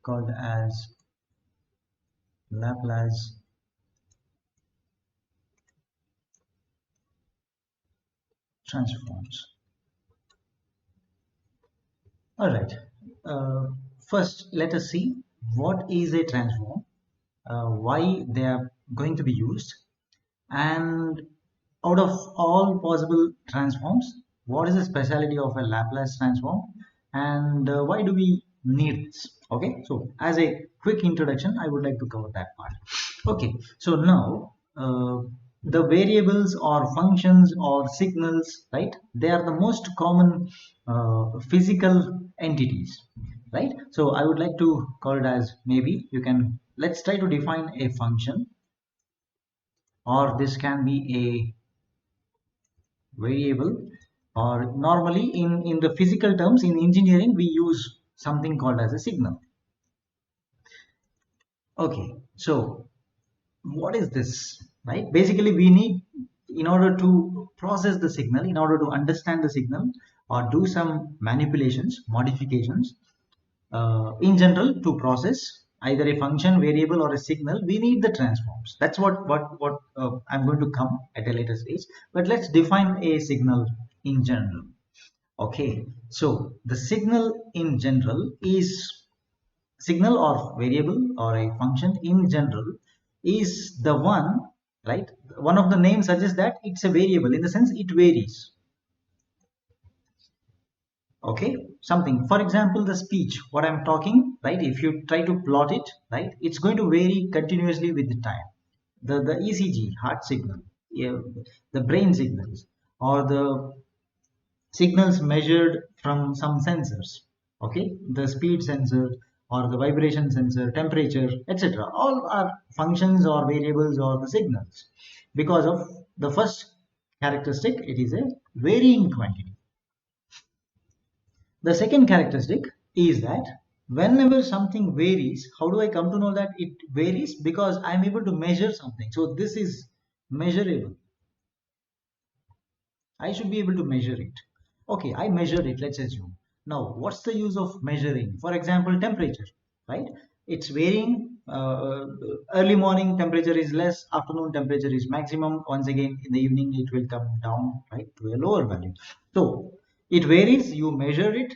called as Laplace transforms. Alright, first let us see what is a transform, why they are going to be used, and out of all possible transforms, what is the speciality of a Laplace transform, and why do we need this? Okay, so as a quick introduction, I would like to cover that part. Okay, so now the variables or functions or signals, right? They are the most common physical entities, right? So I would like to call it as, maybe you can, let's try to define a function, or this can be a variable, or normally in the physical terms in engineering we use something called as a signal. Okay, so what is this, right? Basically we need, in order to process the signal, in order to understand the signal or do some manipulations, modifications, in general, to process either a function, variable, or a signal, we need the transforms. That's what I'm going to come at a later stage. But let's define a signal in general. Okay, so the signal in general is, signal or variable or a function in general is the one, right? One of the names suggests that it's a variable, in the sense it varies. Okay, something, for example, the speech, what I'm talking, right? If you try to plot it, right, it's going to vary continuously with the time. The ECG, heart signal, yeah, the brain signals, or the signals measured from some sensors, okay, the speed sensor or the vibration sensor, temperature, etc., all are functions or variables or the signals, because of the first characteristic, it is a varying quantity. The second characteristic is that whenever something varies, how do I come to know that it varies? Because I am able to measure something, so this is measurable. I should be able to measure it. Okay, I measured it, let's assume. Now, what's the use of measuring? For example, temperature, right? It's varying. Early morning temperature is less, afternoon temperature is maximum. Once again, in the evening, it will come down, right, to a lower value. So, it varies, you measure it.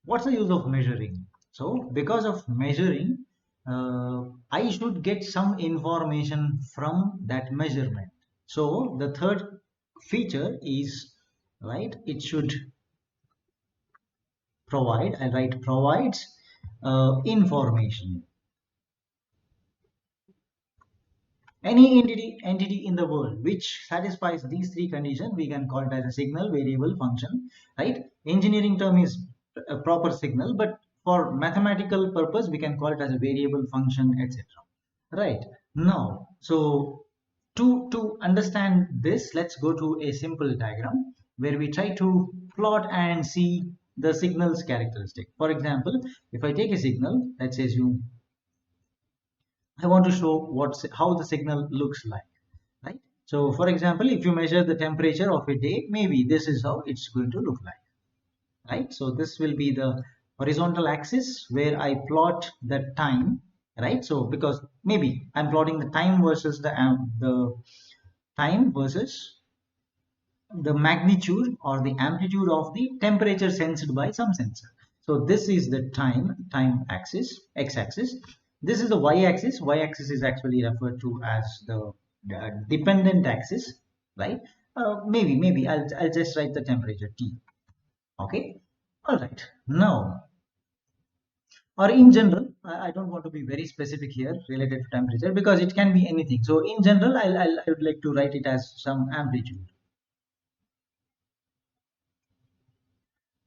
What's the use of measuring? So, because of measuring, I should get some information from that measurement. So, the third feature is, right, it should provide, I write provides information. Any entity in the world which satisfies these three conditions, we can call it as a signal, variable, function, right? Engineering term is a proper signal, but for mathematical purpose we can call it as a variable, function, etc., right? Now, so to understand this, let's go to a simple diagram where we try to plot and see the signal's characteristic. For example, if I take a signal, let's assume I want to show how the signal looks like, right? So for example, if you measure the temperature of a day, maybe this is how it's going to look like, right? So this will be the horizontal axis where I plot the time, right? So because maybe I'm plotting the time versus the time versus the magnitude or the amplitude of the temperature sensed by some sensor. So this is the time axis, x-axis. This is the y-axis. Y-axis is actually referred to as the dependent axis, right? Maybe I'll just write the temperature T. Okay. All right. Now, or in general, I don't want to be very specific here related to temperature because it can be anything. So in general, I would like to write it as some amplitude.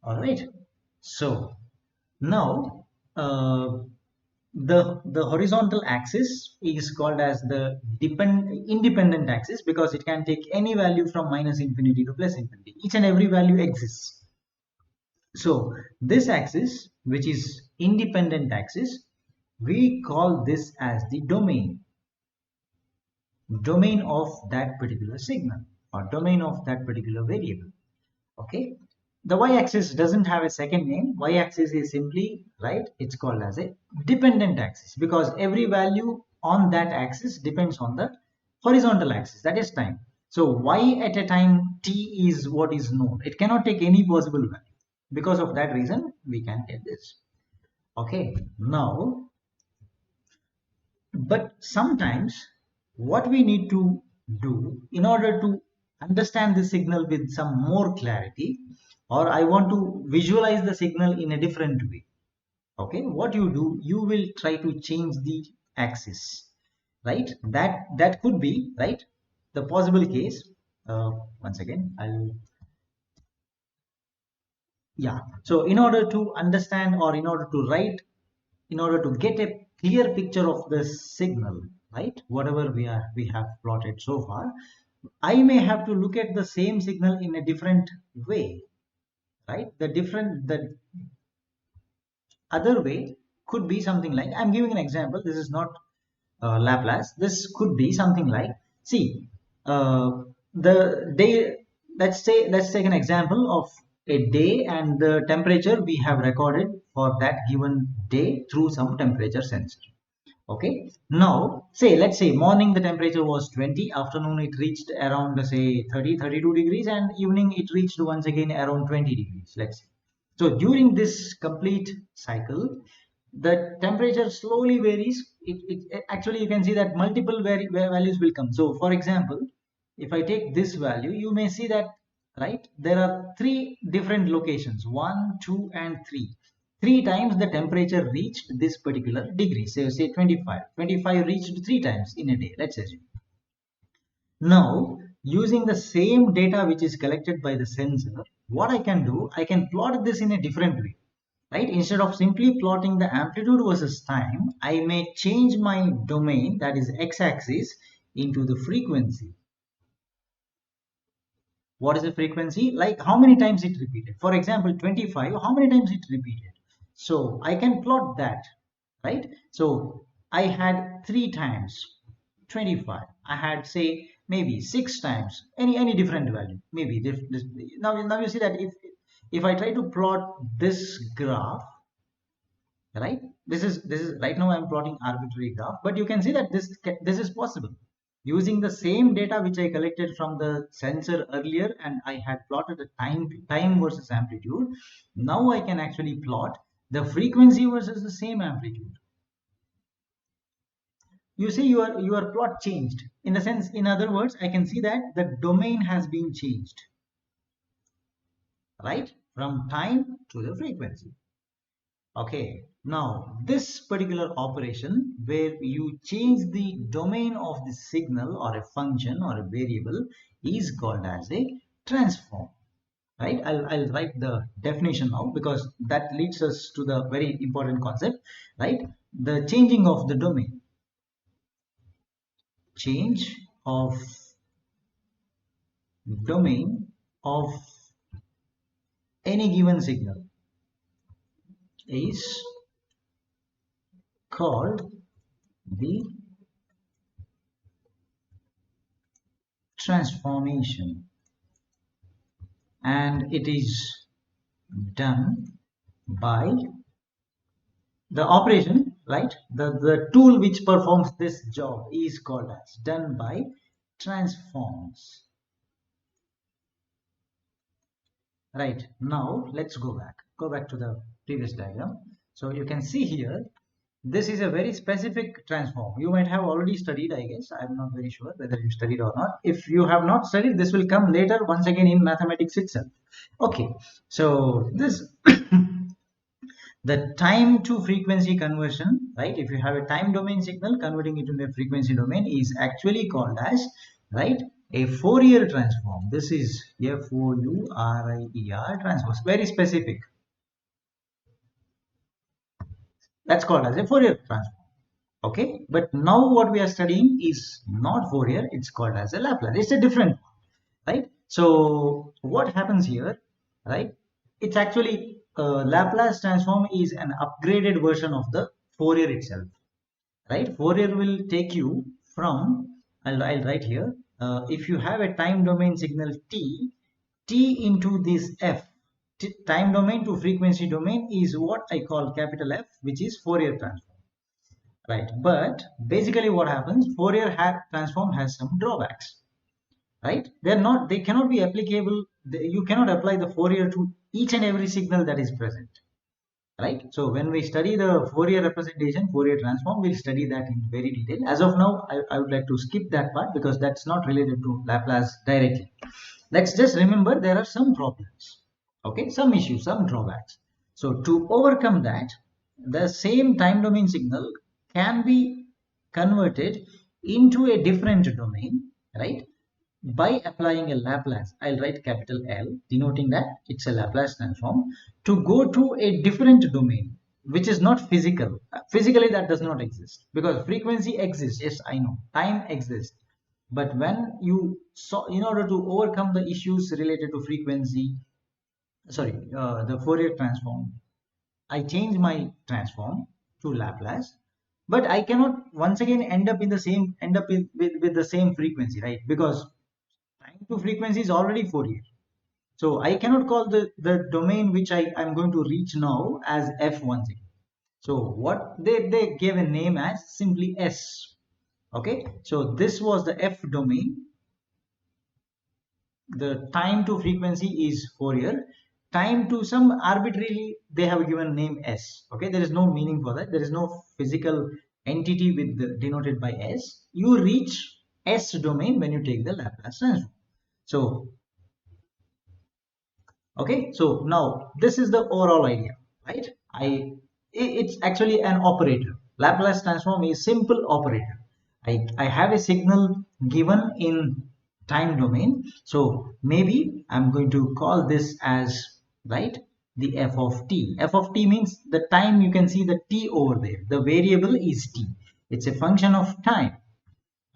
All right. So now the horizontal axis is called as the independent axis because it can take any value from minus infinity to plus infinity. Each and every value exists. So this axis, which is independent axis, we call this as the domain of that particular signal or domain of that particular variable. Okay. The y-axis doesn't have a second name. Y-axis is simply, right, it's called as a dependent axis because every value on that axis depends on the horizontal axis, that is time. So y at a time t is what is known. It cannot take any possible value. Because of that reason, we can get this. Okay, now, but sometimes what we need to do in order to understand the signal with some more clarity, or I want to visualize the signal in a different way. Okay, what you do, you will try to change the axis, right? That could be, right, the possible case. Once again, I'll, yeah. So in order to understand, or in order to write, in order to get a clear picture of the signal, right, whatever we have plotted so far, I may have to look at the same signal in a different way, right? The other way could be something like, I'm giving an example, this is not Laplace. This could be something like, see, the day, let's take an example of a day and the temperature we have recorded for that given day through some temperature sensor. Okay, now say, let's say morning the temperature was 20, afternoon it reached around say 32 degrees, and evening it reached once again around 20 degrees, let's say. So during this complete cycle, the temperature slowly varies. Actually, you can see that multiple values will come. So for example, if I take this value, you may see that, right, there are three different locations, 1, 2 and 3. Three times the temperature reached this particular degree, say 25. 25 reached three times in a day, let's assume. Now, using the same data which is collected by the sensor, what I can do, I can plot this in a different way, right? Instead of simply plotting the amplitude versus time, I may change my domain, that is x-axis, into the frequency. What is the frequency? Like how many times it repeated. For example, 25, how many times it repeated? So I can plot that, right? So I had 3 times 25. I had, say, maybe 6 times any different value. Maybe now you see that if I try to plot this graph, right, this is right now I'm plotting arbitrary graph, but you can see that this is possible using the same data which I collected from the sensor earlier, and I had plotted the time versus amplitude. Now I can actually plot the frequency versus the same amplitude. You see your plot changed, in the sense, in other words, I can see that the domain has been changed, right, from time to the frequency. Okay, now this particular operation where you change the domain of the signal or a function or a variable is called as a transform, right? I'll write the definition now because that leads us to the very important concept, right? The changing of the domain, change of domain of any given signal is called the transformation, and it is done by the operation, right, the tool which performs this job is called as done by transforms. Right, now let's go back to the previous diagram. So you can see here, this is a very specific transform. You might have already studied, I guess. I'm not very sure whether you studied or not. If you have not studied, this will come later once again in mathematics itself. Okay, so this the time to frequency conversion, right, if you have a time domain signal, converting it into a frequency domain is actually called as, right, a Fourier transform. This is Fourier transform, very specific. That's called as a Fourier transform. Okay, but now what we are studying is not Fourier, it's called as a Laplace. It's a different, right? So what happens here, right, it's actually Laplace transform is an upgraded version of the Fourier itself, right? Fourier will take you from, I'll write here, if you have a time domain signal t into this f, time domain to frequency domain is what I call capital F, which is Fourier transform, right? But basically what happens, transform has some drawbacks, right? They cannot be applicable. You cannot apply the Fourier to each and every signal that is present, right? So when we study the Fourier representation, Fourier transform, we'll study that in very detail. As of now, I would like to skip that part because that's not related to Laplace directly. Let's just remember there are some problems, okay, some issues, some drawbacks. So to overcome that, the same time domain signal can be converted into a different domain, right? By applying a Laplace, I'll write capital L, denoting that it's a Laplace transform, to go to a different domain, which is not physical. Physically, that does not exist because frequency exists. Yes, I know. Time exists. But when you saw, in order to overcome the issues related to frequency, the Fourier transform, I change my transform to Laplace, but I cannot once again end up with the same frequency, right? Because time to frequency is already Fourier. So I cannot call the domain which I'm going to reach now as F once again. So what they gave a name as simply S. Okay, so this was the F domain. The time to frequency is Fourier. Time to some arbitrarily they have given name S. Okay, there is no meaning for that. There is no physical entity with denoted by S. You reach S domain when you take the Laplace transform. So okay, so now this is the overall idea, right? It's actually an operator. Laplace transform is simple operator. I have a signal given in time domain, so maybe I'm going to call this as, right, the f of t. F of t means the time. You can see the t over there, the variable is t. It's a function of time,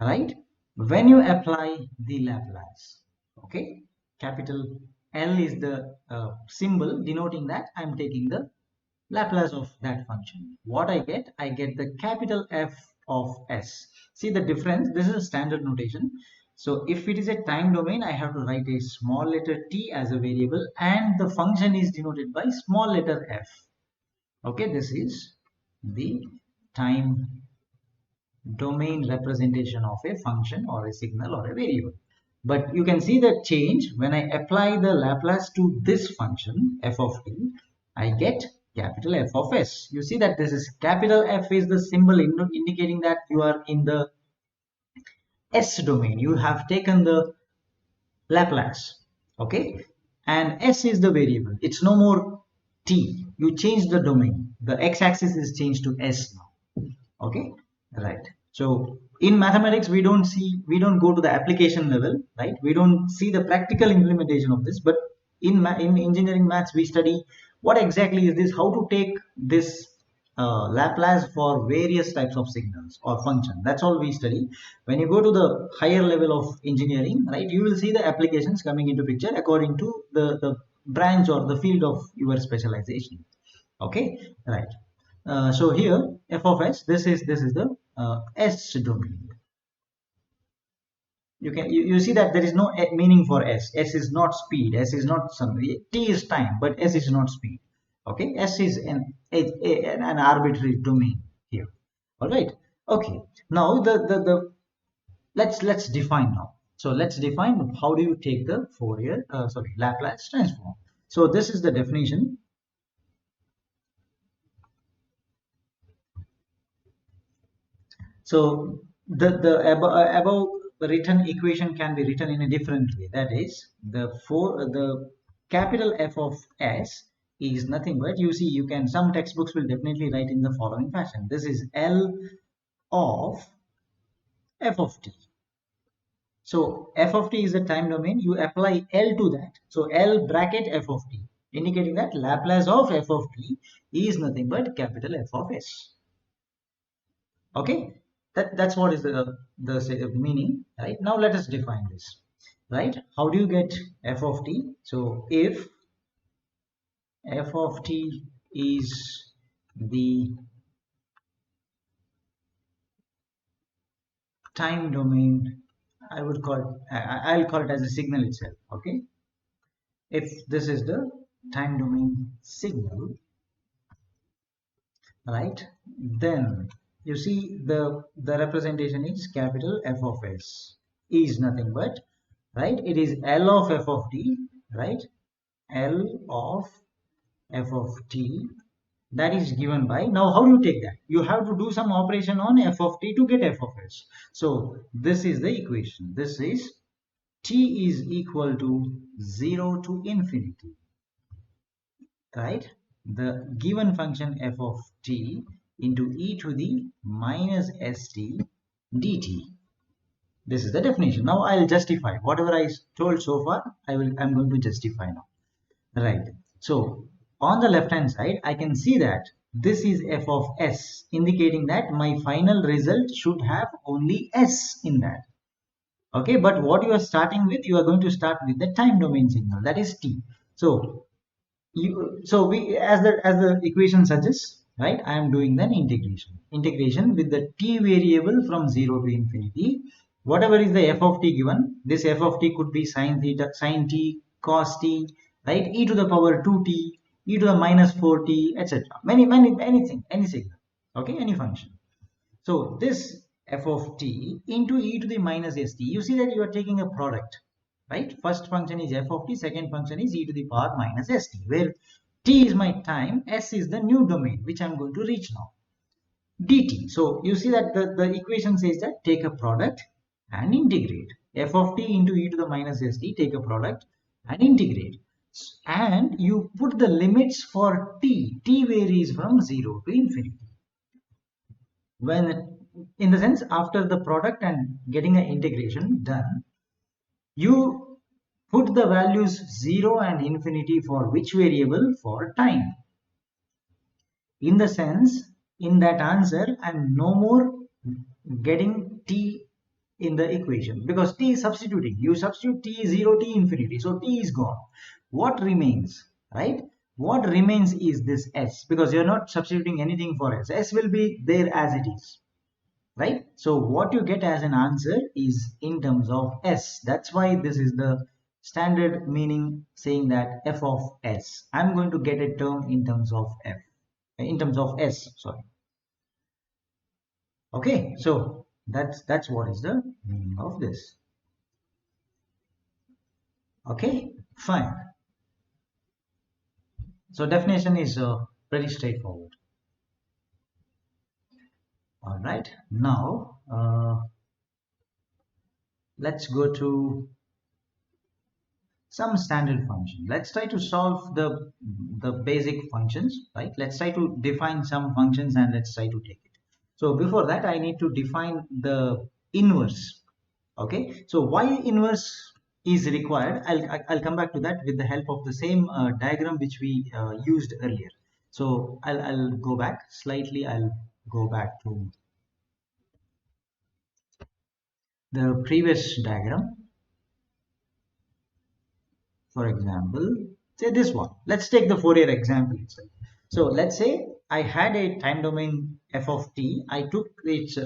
right? When you apply the Laplace, okay, capital L is the symbol denoting that I'm taking the Laplace of that function. What I get the capital F of S. See the difference? This is a standard notation. So if it is a time domain, I have to write a small letter t as a variable and the function is denoted by small letter f. Okay, this is the time domain representation of a function or a signal or a variable. But you can see the change when I apply the Laplace to this function f of t, I get capital F of S. You see that this is capital F is the symbol indicating that you are in the S domain. You have taken the Laplace, okay, and S is the variable. It's no more t. You change the domain. The x-axis is changed to S now. Okay, right? So in mathematics we don't go to the application level, right? We don't see the practical implementation of this, but in engineering maths we study what exactly is this, how to take this Laplace for various types of signals or function. That's all we study. When you go to the higher level of engineering, right, you will see the applications coming into picture according to the branch or the field of your specialization. Okay, right. So here f of s, this is the s domain. You see that there is no meaning for s. S is not speed. S is not some t is time, but s is not speed. Okay, s is an arbitrary domain here. All right. Okay. Now the let's define now. So let's define how do you take the Laplace transform. So this is the definition. So the above written equation can be written in a different way. That is, the capital F of S is nothing but, you see, you can, some textbooks will definitely write in the following fashion. This is L of f of t. So f of t is the time domain. You apply L to that. So L bracket f of t, indicating that Laplace of f of t is nothing but capital F of S. Okay, that's what is the meaning, right? Now let us define this, right? How do you get f of t? So if f of t is the time domain, I would call it, I'll call it as a signal itself. Okay, if this is the time domain signal, right? Then you see the representation is capital F of S is nothing but, right, it is L of f of t, right? L of f of t, that is given by, now how do you take that? You have to do some operation on f of t to get f of s. So this is the equation. This is t is equal to 0 to infinity, right? The given function f of t into e to the minus st dt. This is the definition. Now I'll justify whatever I told so far. I'm going to justify now, right? So on the left hand side I can see that this is f of s, indicating that my final result should have only s in that. Okay, but what you are starting with, you are going to start with the time domain signal, that is t. So we, as the equation suggests, right, I am doing then integration with the t variable from 0 to infinity. Whatever is the f of t given, this f of t could be sine theta, sine t, cos t, right, e to the power 2t, e to the minus 4t, etc. Many anything, any signal, okay, any function. So this f of t into e to the minus st, you see that you are taking a product, right? First function is f of t, second function is e to the power minus st, where t is my time, s is the new domain which I'm going to reach now, dt. So you see that the equation says that take a product and integrate. F of t into e to the minus st, take a product and integrate. And you put the limits for t. T varies from 0 to infinity. When, in the sense, after the product and getting an integration done, you put the values 0 and infinity for which variable? For time. In the sense, in that answer I'm no more getting t in the equation, because t is substituting. You substitute t 0, t infinity, so t is gone. What remains, right? What remains is this s, because you're not substituting anything for s. S will be there as it is, right? So what you get as an answer is in terms of s. That's why this is the standard meaning, saying that f of s, I'm going to get a term in terms of f, in terms of s, sorry. Okay, so that's what is the meaning of this. Okay, fine. So definition is pretty straightforward. All right, now let's go to some standard function. Let's try to solve the basic functions, right? Let's try to define some functions and let's try to take it. So before that I need to define the inverse. Okay, so why inverse is required, I'll come back to that with the help of the same diagram which we used earlier. So I'll go back slightly, I'll go back to the previous diagram. For example, say this one. Let's take the Fourier example itself. So let's say I had a time domain f of t. I took its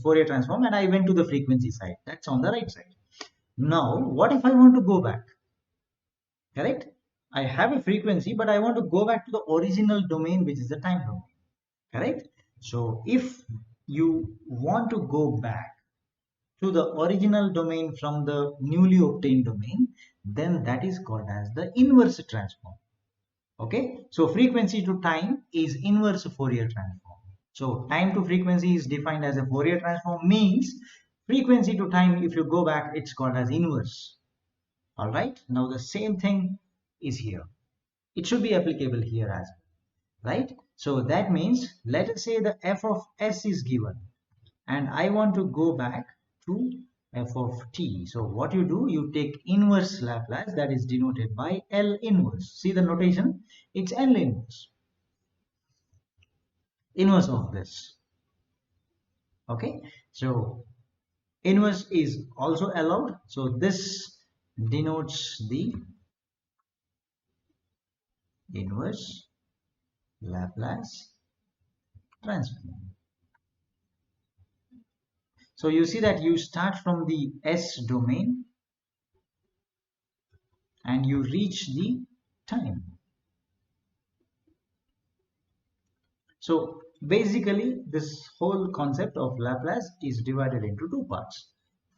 Fourier transform and I went to the frequency side. That's on the right side. Now, what if I want to go back? Correct? I have a frequency, but I want to go back to the original domain, which is the time domain. Correct? So if you want to go back to the original domain from the newly obtained domain, then that is called as the inverse transform. Okay, so frequency to time is inverse Fourier transform. So time to frequency is defined as a Fourier transform, means frequency to time, if you go back, it's called as inverse. All right, now the same thing is here. It should be applicable here as well, right? So that means, let us say the f of s is given and I want to go back to f of t. So what you do, you take inverse Laplace, that is denoted by L inverse. See the notation, it's L inverse of this. Okay, so inverse is also allowed, so this denotes the inverse Laplace transform. So you see that you start from the S domain and you reach the time. So basically, this whole concept of Laplace is divided into two parts.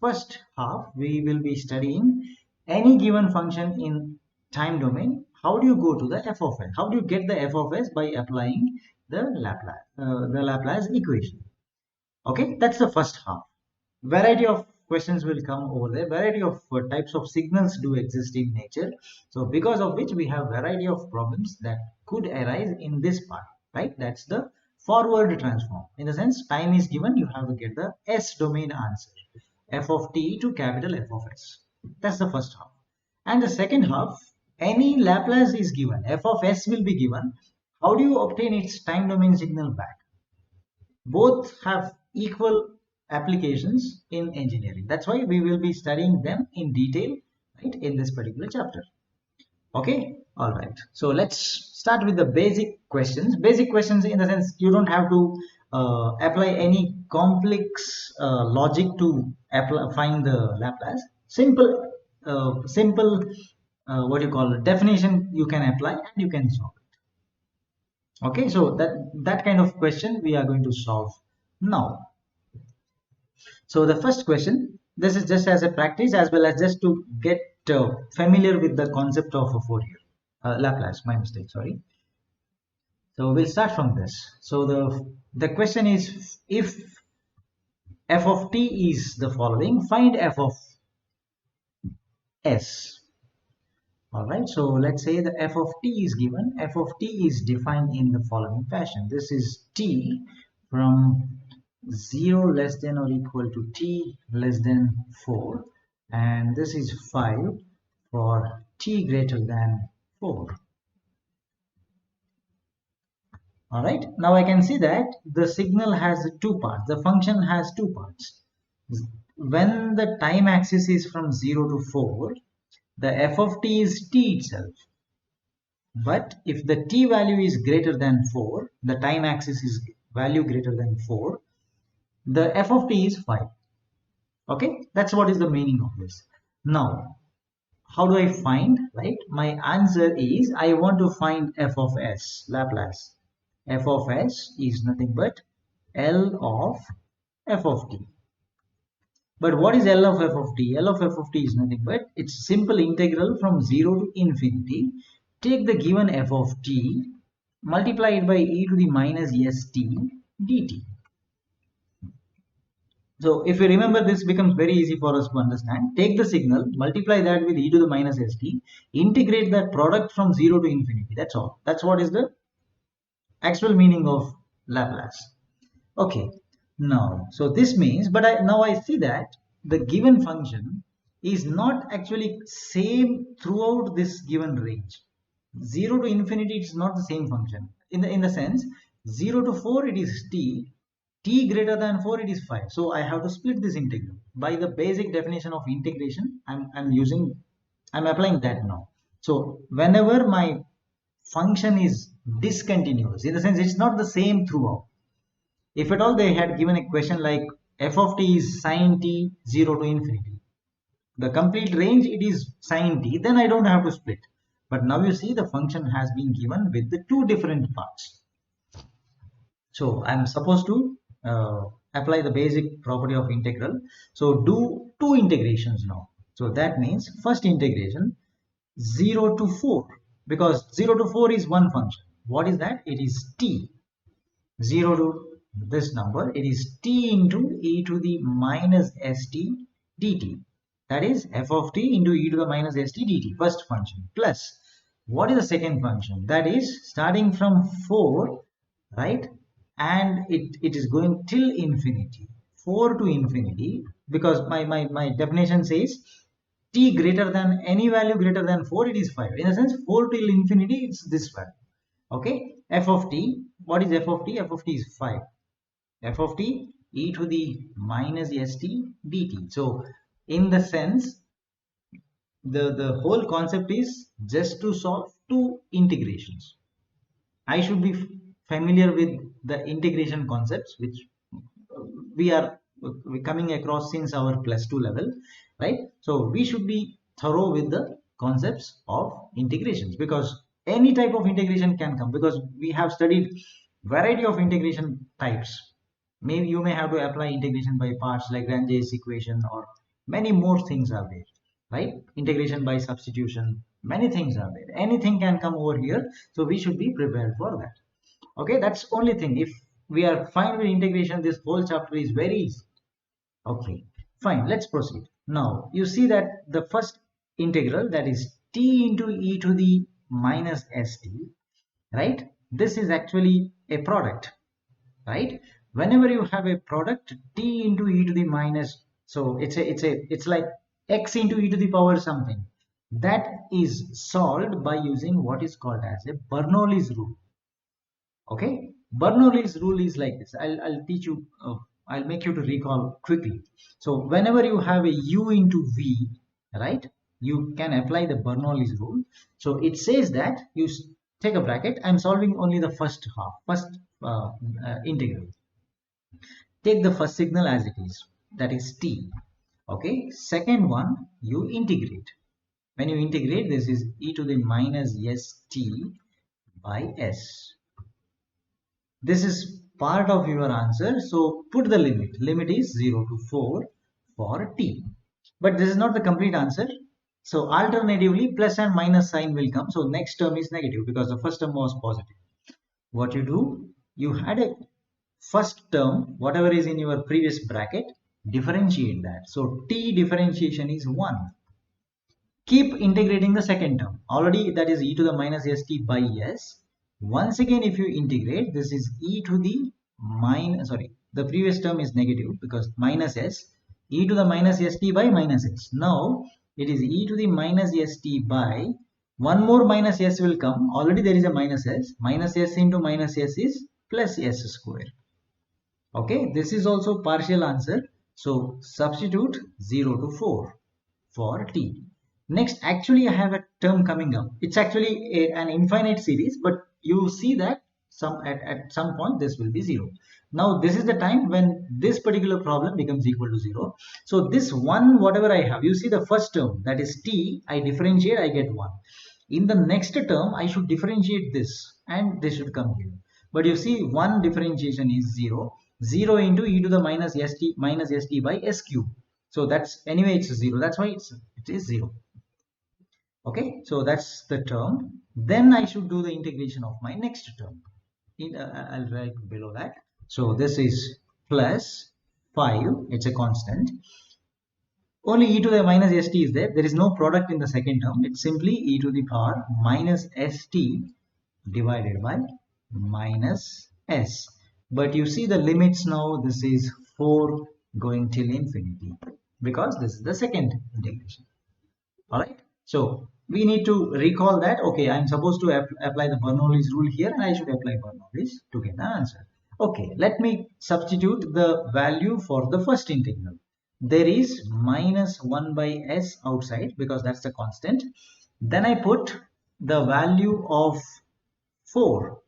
First half, we will be studying any given function in time domain. How do you go to the f of s? How do you get the f of s by applying the Laplace equation? Okay, that's the first half. Variety of questions will come over there. Variety of types of signals do exist in nature. So because of which we have variety of problems that could arise in this part, right? That's the forward transform. In the sense, time is given, you have to get the S domain answer. F of t to capital F of s. That's the first half. And the second half, any Laplace is given. F of s will be given. How do you obtain its time domain signal back? Both have equal applications in engineering. That's why we will be studying them in detail, right, in this particular chapter. Okay, all right. So let's start with the basic questions. Basic questions in the sense you don't have to apply any complex logic to find the Laplace. Simple, what you call it, definition you can apply and you can solve. Okay, so that kind of question we are going to solve now. So the first question, this is just as a practice as well as just to get familiar with the concept of a Fourier, Laplace, my mistake, sorry. So we'll start from this. So the question is, if f of t is the following, find f of s. All right, so let's say the f of t is given. F of t is defined in the following fashion. This is t from 0 less than or equal to t less than 4, and this is 5 for t greater than 4. All right, now I can see that the signal has two parts. The function has two parts. When the time axis is from 0 to 4, the f of t is t itself. But if the t value is greater than 4, the time axis is value greater than 4, the f of t is 5. Okay, that's what is the meaning of this. Now, how do I find, right? My answer is, I want to find f of s, Laplace. F of s is nothing but L of f of t. But what is L of f of t? L of f of t is nothing but it's simple integral from 0 to infinity. Take the given f of t, multiply it by e to the minus st dt. So if you remember, this becomes very easy for us to understand. Take the signal, multiply that with e to the minus st, integrate that product from 0 to infinity. That's all. That's what is the actual meaning of Laplace. Okay, now, so this means, but now I see that the given function is not actually same throughout this given range. 0 to infinity is not the same function. In the sense, 0 to 4 it is t greater than 4 it is 5. So I have to split this integral. By the basic definition of integration, I'm applying that now. So whenever my function is discontinuous, in the sense it's not the same throughout. If at all they had given a question like f of t is sine t 0 to infinity, the complete range it is sine t, then I don't have to split. But now you see the function has been given with the two different parts. So I'm supposed to apply the basic property of integral. So do two integrations now. So that means first integration 0 to 4, because 0 to 4 is one function. What is that? It is t. 0 to this number, it is t into e to the minus st dt. That is f of t into e to the minus st dt, first function, plus what is the second function? That is starting from 4, right? And it is going till infinity, 4 to infinity, because my definition says t greater than any value greater than 4, it is 5. In a sense, 4 till infinity, it's this value. Okay, f of t, what is f of t? F of t is 5. F of t e to the minus st dt. So in the sense, the whole concept is just to solve two integrations. I should be familiar with the integration concepts which we are coming across since our plus 2 level, right? So we should be thorough with the concepts of integrations, because any type of integration can come, because we have studied variety of integration types. Maybe you may have to apply integration by parts like Lagrange's equation, or many more things are there, right? Integration by substitution, many things are there. Anything can come over here, so we should be prepared for that. Okay, that's only thing. If we are fine with integration, this whole chapter is very easy. Okay, fine, let's proceed. Now you see that the first integral, that is t into e to the minus st, right? This is actually a product, right? Whenever you have a product, t into e to the minus, so it's like x into e to the power something, that is solved by using what is called as a Bernoulli's rule. Okay, Bernoulli's rule is like this. I'll teach you, I'll make you to recall quickly. So whenever you have a u into v, right, you can apply the Bernoulli's rule. So it says that you take a bracket. I'm solving only the first half, first integral. Take the first signal as it is, that is t. Okay, second one, you integrate. When you integrate, this is e to the minus st by s. This is part of your answer, so put the limit. Limit is 0 to 4 for t. But this is not the complete answer. So alternatively, plus and minus sign will come. So next term is negative because the first term was positive. What you do, you had a first term, whatever is in your previous bracket, differentiate that. So t differentiation is 1. Keep integrating the second term. Already that is e to the minus st by s. Once again, if you integrate, this is e to the minus, sorry, the previous term is negative because minus s, e to the minus st by minus s. Now it is e to the minus st by, one more minus s will come. Already there is a minus s into minus s is plus s square. Okay, this is also partial answer. So substitute 0 to 4 for t. Next, actually I have a term coming up. It's actually an infinite series, but you see that at some point this will be 0. Now this is the time when this particular problem becomes equal to 0. So this one, whatever I have, you see the first term, that is t, I differentiate, I get 1. In the next term, I should differentiate this and this should come here. But you see, one differentiation is 0. 0 into e to the minus st by s cube. So that's, anyway it's 0. That's why it is 0. Okay, so that's the term. Then I should do the integration of my next term. I'll write below that. So this is plus 5. It's a constant. Only e to the minus st is there. There is no product in the second term. It's simply e to the power minus st divided by minus s. But you see the limits now. This is 4 going till infinity because this is the second integration. All right. So we need to recall that, okay, I'm supposed to apply the Bernoulli's rule here, and I should apply Bernoulli's to get the answer. Okay, let me substitute the value for the first integral. There is minus 1 by s outside because that's the constant. Then I put the value of 4,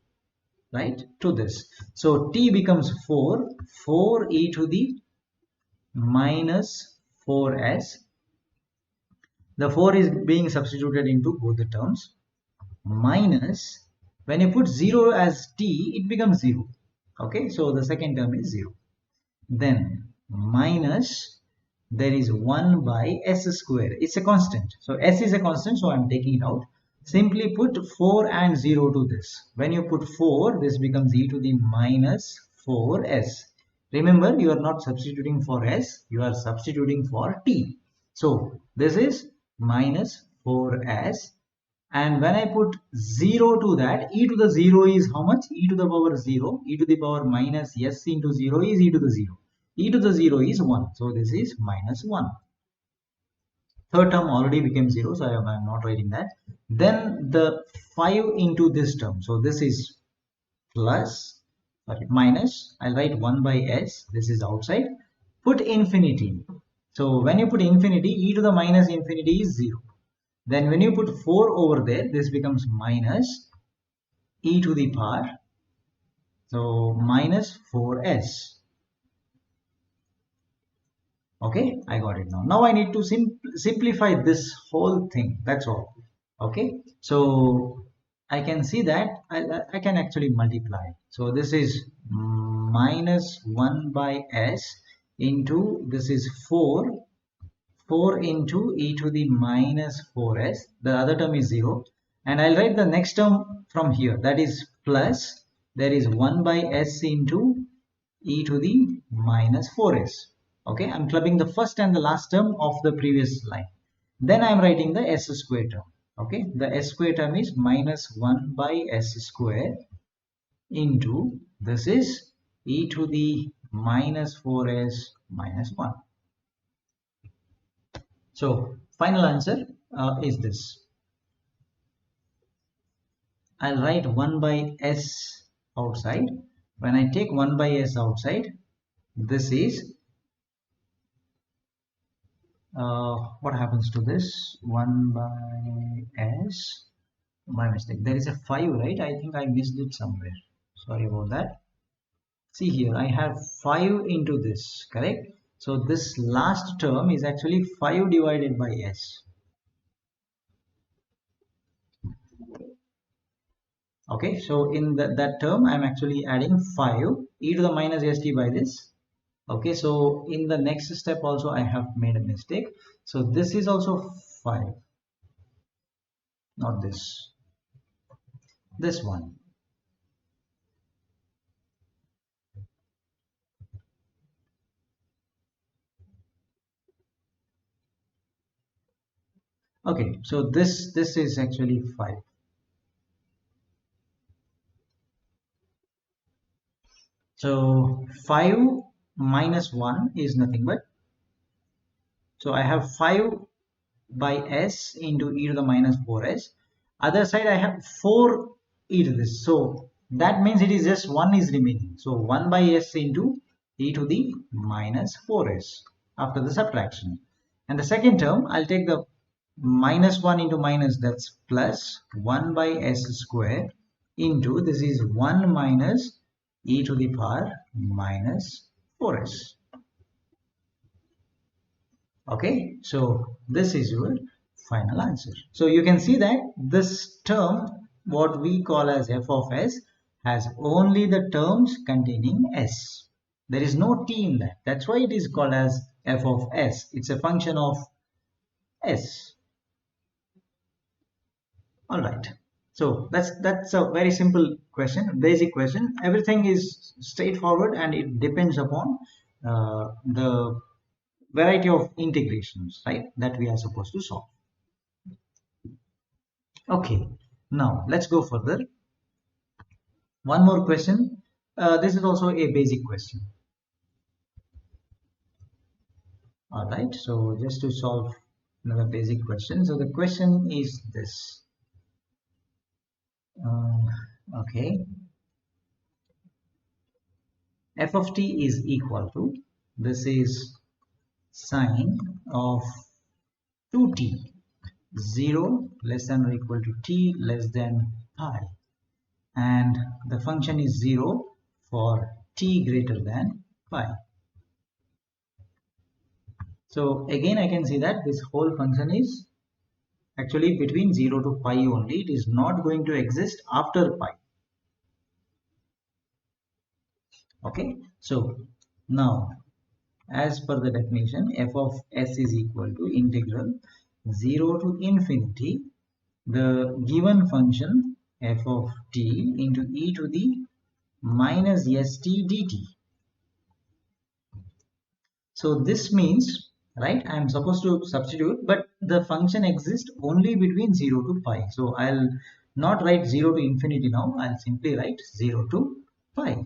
right, to this. So t becomes 4 e to the minus 4s. The 4 is being substituted into both the terms, minus, when you put 0 as t, it becomes 0. Okay, so the second term is 0. Then minus, there is 1 by s square. It's a constant. So s is a constant, so I'm taking it out. Simply put 4 and 0 to this. When you put 4, this becomes e to the minus 4s. Remember, you are not substituting for s, you are substituting for t. So this is minus 4s, and when I put 0 to that, e to the 0 is how much? E to the power 0. E to the power minus s into 0 is e to the 0. E to the 0 is 1. So this is minus 1. Third term already became 0, so I am not writing that. Then the 5 into this term. So this is plus, sorry, minus. I'll write 1 by s. This is outside. Put infinity. So when you put infinity, e to the minus infinity is 0. Then when you put 4 over there, this becomes minus e to the power, so minus 4s. Okay, I got it now. Now I need to simplify this whole thing. That's all. Okay, so I can see that I can actually multiply. So this is minus 1 by s into this is 4 into e to the minus 4s. The other term is 0. And I'll write the next term from here. That is plus, there is 1 by s into e to the minus 4s. Okay, I'm clubbing the first and the last term of the previous line. Then I'm writing the s square term. Okay, the s square term is minus 1 by s square into this is e to the minus 4s minus 1. So final answer is this. I'll write 1 by s outside. When I take 1 by s outside, this is what happens to this 1 by s. My mistake. There is a 5, right? I think I missed it somewhere. Sorry about that. See here, I have 5 into this, correct? So this last term is actually 5 divided by s. Okay, so in that term, I'm actually adding 5 e to the minus st by this. Okay, so in the next step also I have made a mistake. So this is also 5, not this one. Okay, so this is actually 5. So 5 minus 1 is nothing but, so I have 5 by s into e to the minus 4s. Other side I have 4 e to this. So that means it is just 1 is remaining. So 1 by s into e to the minus 4s after the subtraction. And the second term, I'll take the minus 1 into minus, that's plus 1 by s square into this is 1 minus e to the power minus 4s. Okay, so this is your final answer. So you can see that this term, what we call as f of s, has only the terms containing s. There is no t in that. That's why it is called as f of s. It's a function of s. All right. So that's a very simple question, basic question. Everything is straightforward and it depends upon the variety of integrations, right, that we are supposed to solve. Okay, now let's go further. One more question. This is also a basic question. All right, so just to solve another basic question. So the question is this. Okay, f of t is equal to, this is sine of 2t, 0 less than or equal to t less than pi, and the function is 0 for t greater than pi. So again I can see that this whole function is actually between 0 to pi only. It is not going to exist after pi. Okay, so now as per the definition, f of s is equal to integral 0 to infinity the given function f of t into e to the minus st dt. So this means, right, I am supposed to substitute, but the function exists only between 0 to pi. So I'll not write 0 to infinity now. I'll simply write 0 to pi.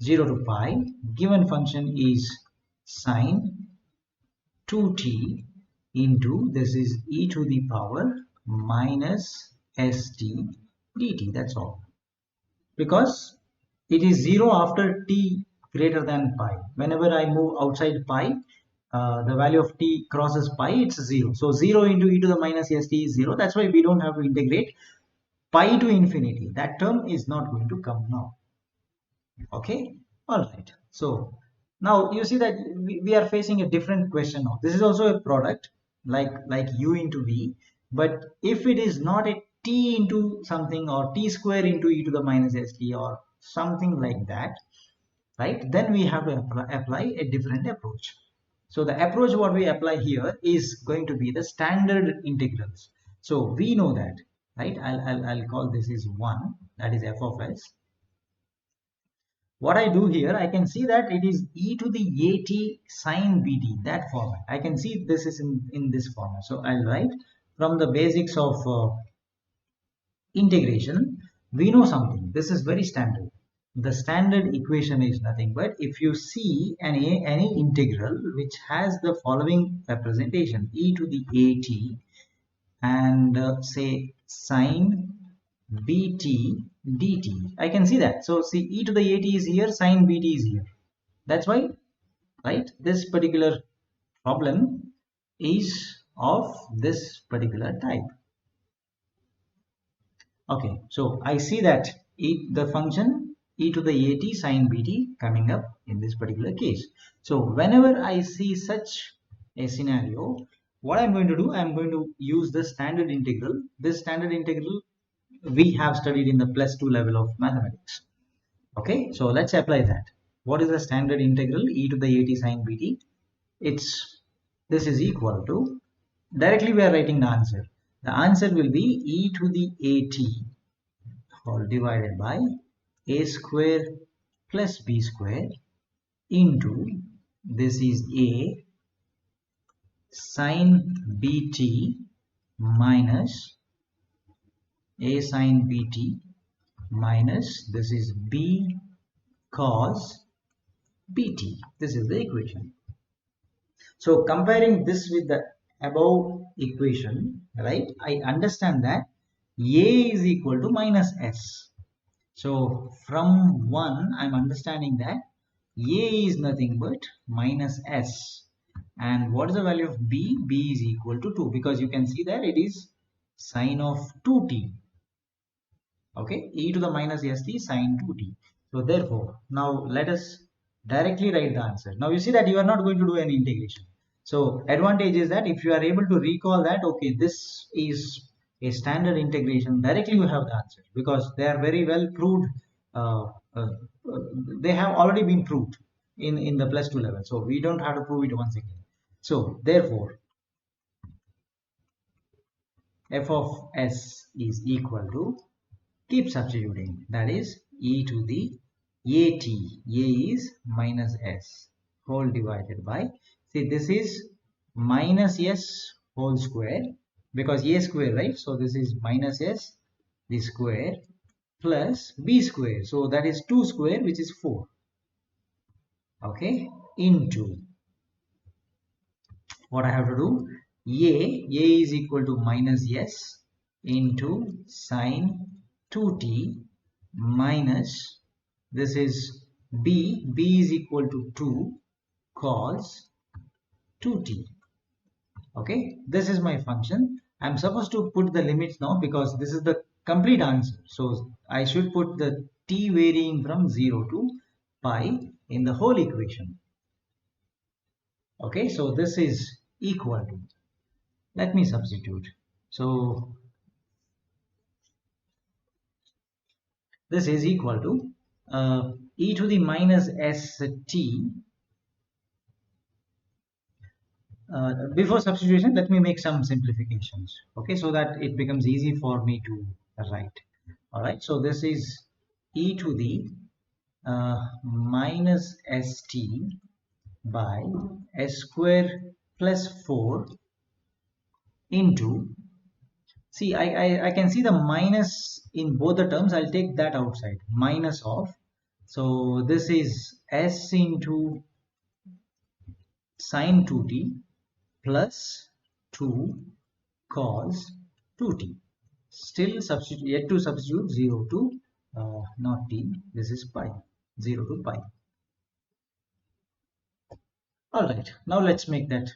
0 to pi, given function is sine 2t into this is e to the power minus st dt. That's all. Because it is 0 after t greater than pi. Whenever I move outside pi, the value of t crosses pi, it's 0. So 0 into e to the minus st is 0. That's why we don't have to integrate pi to infinity. That term is not going to come now. Okay, all right. So Now you see that we are facing a different question now. This is also a product like u into v, but if it is not a t into something or t square into e to the minus st or something like that, right? Then we have to apply a different approach. So the approach what we apply here is going to be the standard integrals. So we know that, right? I'll call this is 1, that is f of s. What I do here, I can see that it is e to the at sine bt, that format. I can see this is in this format. So I'll write from the basics of integration, we know something. This is very standard. The standard equation is nothing but if you see any integral which has the following representation, e to the at and say sine bt dt. I can see that. So see, e to the at is here, sine bt is here. That's why, right, this particular problem is of this particular type. Okay, so I see that the function e to the at sine bt coming up in this particular case. So whenever I see such a scenario, what I'm going to do, I'm going to use the standard integral. This standard integral we have studied in the +2 level of mathematics. Okay, so let's apply that. What is the standard integral e to the at sine bt? This is equal to, directly we are writing the answer. The answer will be e to the at whole divided by a square plus b square into, this is a sine bt minus a sine bt minus, this is b cos bt. This is the equation. So comparing this with the above equation, right, I understand that a is equal to minus s. So from 1, I'm understanding that a is nothing but minus s. And what is the value of b? B is equal to 2, because you can see that it is sine of 2t. Okay, e to the minus st sine 2t. So therefore, now let us directly write the answer. Now you see that you are not going to do any integration. So advantage is that if you are able to recall that, okay, this is a standard integration, directly you have the answer, because they are very well proved. Uh, uh, they have already been proved in the +2 level. So we don't have to prove it once again. So therefore, f of s is equal to, keep substituting, that is e to the at, a is minus s whole divided by, see, this is minus s whole square, because a square, right? So this is minus s the square plus b square, so that is 2 square, which is 4. Okay, into, what I have to do, a is equal to minus s into sine 2t minus, this is b is equal to 2 cos 2t. Okay, this is my function. I'm supposed to put the limits now because this is the complete answer. So I should put the t varying from 0 to pi in the whole equation. Okay, so this is equal to, let me substitute. So this is equal to e to the minus st. Before substitution, let me make some simplifications, okay, so that it becomes easy for me to write. All right, so this is e to the minus st by s square plus 4 into, see, I can see the minus in both the terms. I'll take that outside, minus of, so this is s into sine 2t plus 2 cos 2t. Still substitute, yet to substitute 0 to not t, this is pi, 0 to pi. All right, now let's make that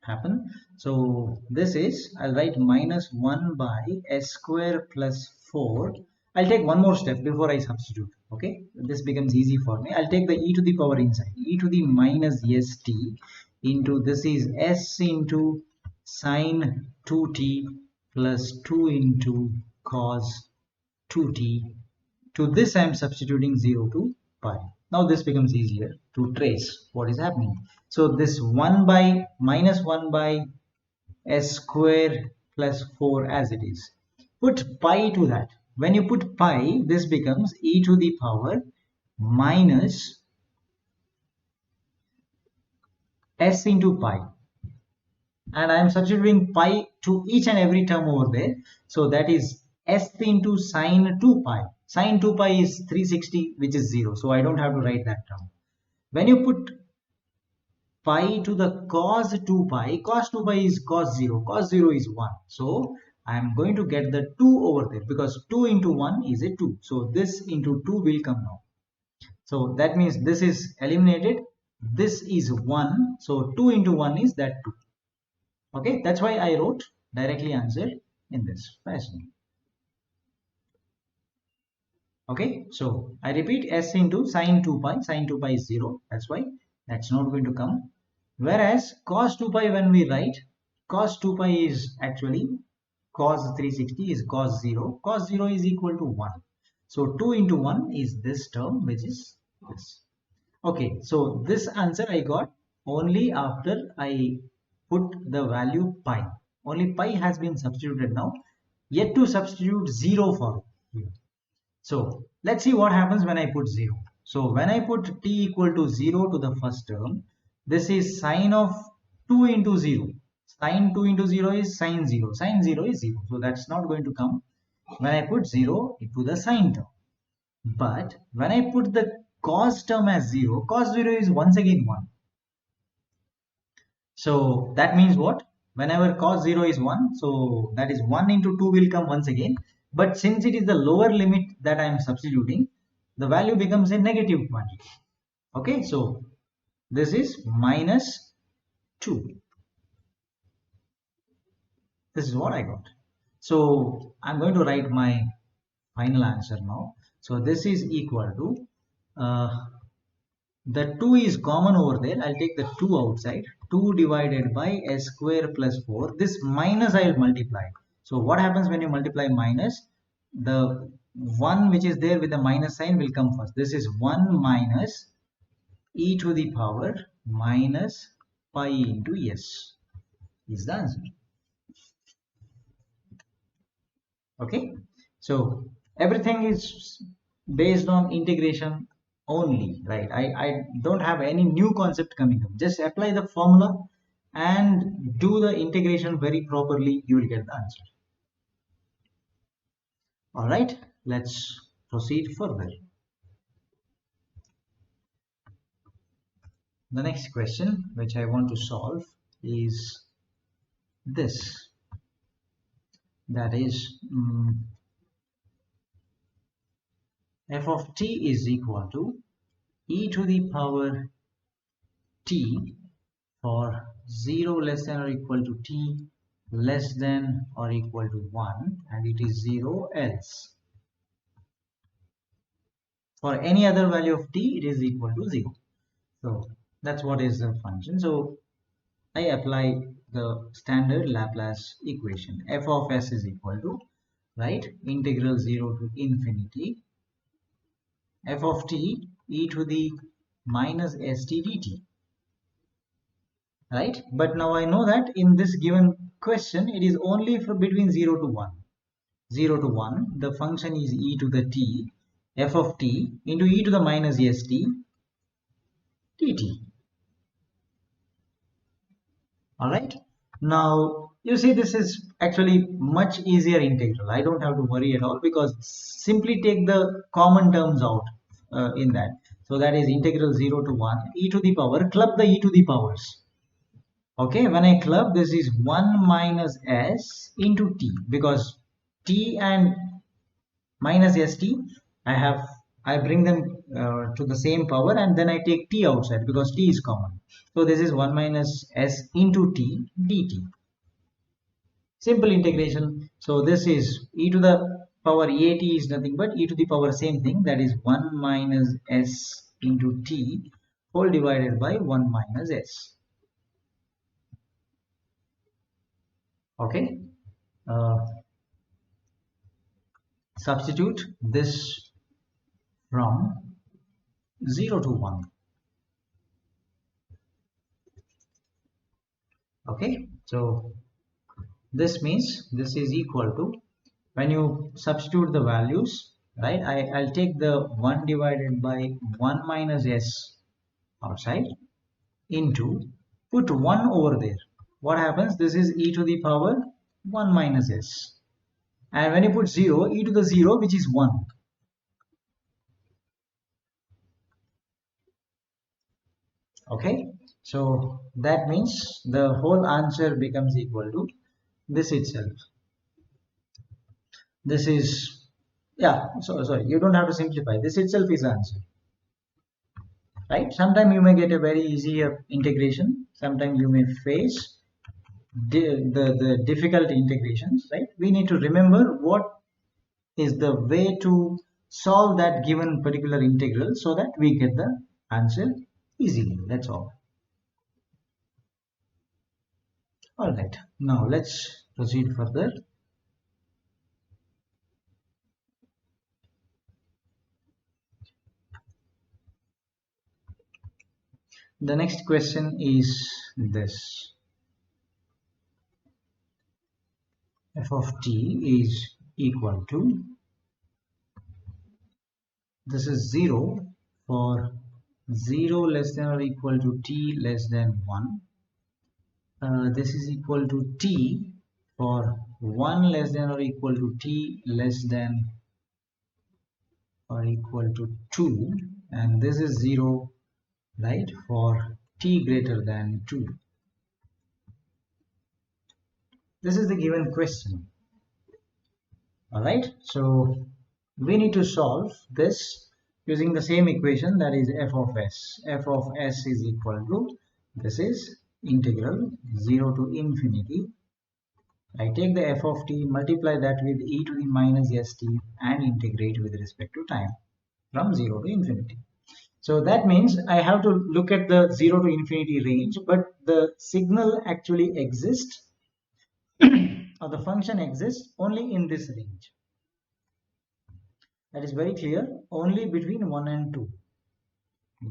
happen. So this is, I'll write minus 1 by s square plus 4. I'll take one more step before I substitute. Okay, this becomes easy for me. I'll take the e to the power inside, e to the minus st into this is s into sine 2t plus 2 into cos 2t. To this I am substituting 0 to pi. Now this becomes easier to trace what is happening. So this 1 by minus 1 by s square plus 4 as it is. Put pi to that. When you put pi, this becomes e to the power minus s into pi. And I am substituting pi to each and every term over there. So that is s into sine 2 pi. Sine 2 pi is 360, which is 0. So I don't have to write that term. When you put pi to the cos 2 pi, cos 2 pi is cos 0 is 1. So I am going to get the 2 over there because 2 into 1 is a 2. So this into 2 will come now. So that means this is eliminated. This is 1. So 2 into 1 is that 2. Okay, that's why I wrote directly answer in this fashion. Okay, so I repeat, s into sine 2 pi, sine 2 pi is 0. That's why that's not going to come. Whereas cos 2 pi, when we write, cos 2 pi is actually cos 360 is cos 0. Cos 0 is equal to 1. So 2 into 1 is this term, which is this. Okay, so this answer I got only after I put the value pi. Only pi has been substituted now. Yet to substitute 0 for here. So let's see what happens when I put 0. So when I put t equal to 0 to the first term, this is sine of 2 into 0. Sine 2 into 0 is sine 0. Sine 0 is 0. So that's not going to come when I put 0 into the sine term. But when I put the cos term as 0, cos 0 is once again 1. So that means what? Whenever cos 0 is 1, so that is 1 into 2 will come once again. But since it is the lower limit that I am substituting, the value becomes a negative quantity. Okay, so this is minus 2. This is what I got. So I'm going to write my final answer now. So this is equal to the 2 is common over there. I'll take the 2 outside. 2 divided by s square plus 4. This minus I will multiply. So what happens when you multiply minus? The 1 which is there with the minus sign will come first. This is 1 minus e to the power minus pi into s is the answer. Okay, so everything is based on integration only, right? I don't have any new concept coming up. Just apply the formula and do the integration very properly, you will get the answer. All right, let's proceed further. The next question which I want to solve is this. That is f of t is equal to e to the power t for 0 less than or equal to t less than or equal to 1, and it is 0 else. For any other value of t, it is equal to 0. So that's what is the function. So I apply the standard Laplace equation. F of s is equal to, right, integral 0 to infinity f of t e to the minus st dt. Right, but now I know that in this given question it is only for between 0 to 1. 0 to 1, the function is e to the t f of t into e to the minus st dt. All right, now you see this is actually much easier integral. I don't have to worry at all because simply take the common terms out in that. So that is integral 0 to 1 e to the power, club the e to the powers. Okay, when I club, this is 1 minus s into t, because t and minus st I bring them to the same power, and then I take t outside because t is common. So this is 1 minus s into t dt. Simple integration. So this is e to the power at is nothing but e to the power same thing, that is 1 minus s into t whole divided by 1 minus s. Okay, substitute this from 0 to 1. Okay, so this means this is equal to, when you substitute the values, right, I'll take the 1 divided by 1 minus s outside into, put 1 over there. What happens? This is e to the power 1 minus s. And when you put 0, e to the 0, which is 1. Okay, so that means the whole answer becomes equal to this itself. This is, yeah, so sorry, you don't have to simplify. This itself is the answer, right? Sometimes you may get a very easy integration. Sometimes you may face the difficult integrations, right? We need to remember what is the way to solve that given particular integral so that we get the answer easily. That's all. All right, now let's proceed further. The next question is this: f of t is equal to, this is 0 for 0 less than or equal to t less than 1. This is equal to t for 1 less than or equal to t less than or equal to 2, and this is 0, right, for t greater than 2. This is the given question. All right, so we need to solve this using the same equation, that is f of s. F of s is equal to, this is integral 0 to infinity. I take the f of t, multiply that with e to the minus st and integrate with respect to time from 0 to infinity. So that means I have to look at the 0 to infinity range, but the signal actually exists or the function exists only in this range. That is very clear, only between 1 and 2.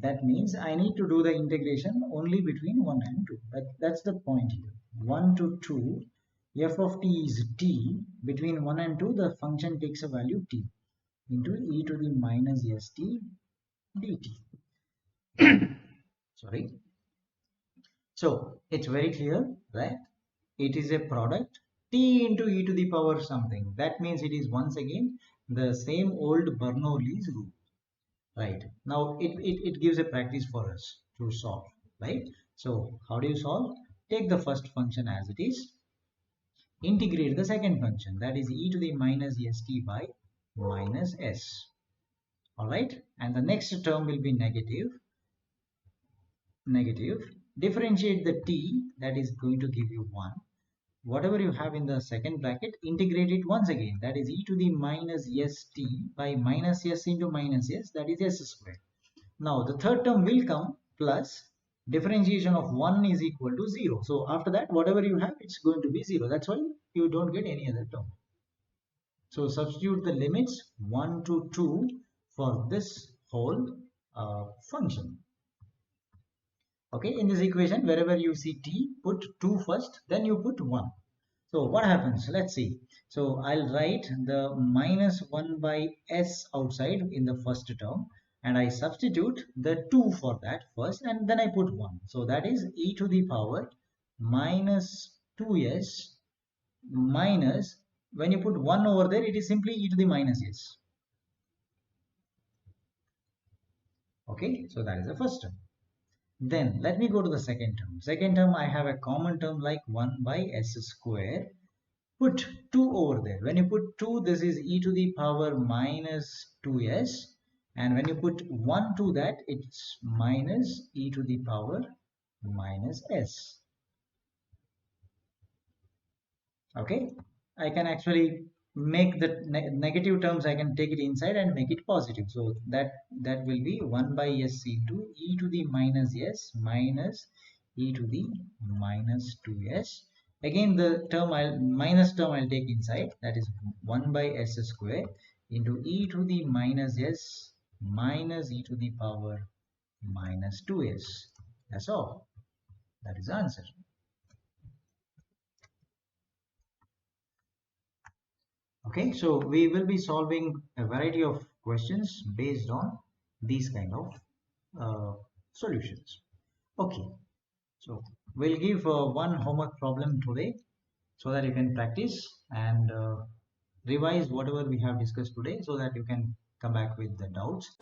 That means I need to do the integration only between 1 and 2. That's the point here. 1 to 2, f of t is t. Between 1 and 2, the function takes a value t into e to the minus st dt. Sorry. So it's very clear, right? It is a product t into e to the power something. That means it is once again the same old Bernoulli's rule. Right, now it gives a practice for us to solve, right? So how do you solve? Take the first function as it is, integrate the second function, that is e to the minus st by minus s. All right, and the next term will be negative. Differentiate the t, that is going to give you 1. Whatever you have in the second bracket, integrate it once again, that is e to the minus st by minus s into minus s, that is s squared. Now the third term will come plus differentiation of 1 is equal to 0. So after that, whatever you have, it's going to be 0. That's why you don't get any other term. So substitute the limits 1 to 2 for this whole function. Okay, in this equation, wherever you see t, put 2 first, then you put 1. So what happens? Let's see. So I'll write the minus 1 by s outside in the first term, and I substitute the 2 for that first, and then I put 1. So that is e to the power minus 2s minus, when you put 1 over there, it is simply e to the minus s. Okay, so that is the first term. Then let me go to the second term. Second term, I have a common term like 1 by s square. Put 2 over there. When you put 2, this is e to the power minus 2s, and when you put 1 to that, it's minus e to the power minus s. Okay, I can actually make the negative terms, I can take it inside and make it positive. So that will be 1 by s into e to the minus s minus e to the minus 2s. Again, the term minus term I'll take inside, that is 1 by s square into e to the minus s minus e to the power minus 2s. That's all. That is the answer. Okay, so we will be solving a variety of questions based on these kind of solutions. Okay, so we'll give one homework problem today so that you can practice and revise whatever we have discussed today so that you can come back with the doubts.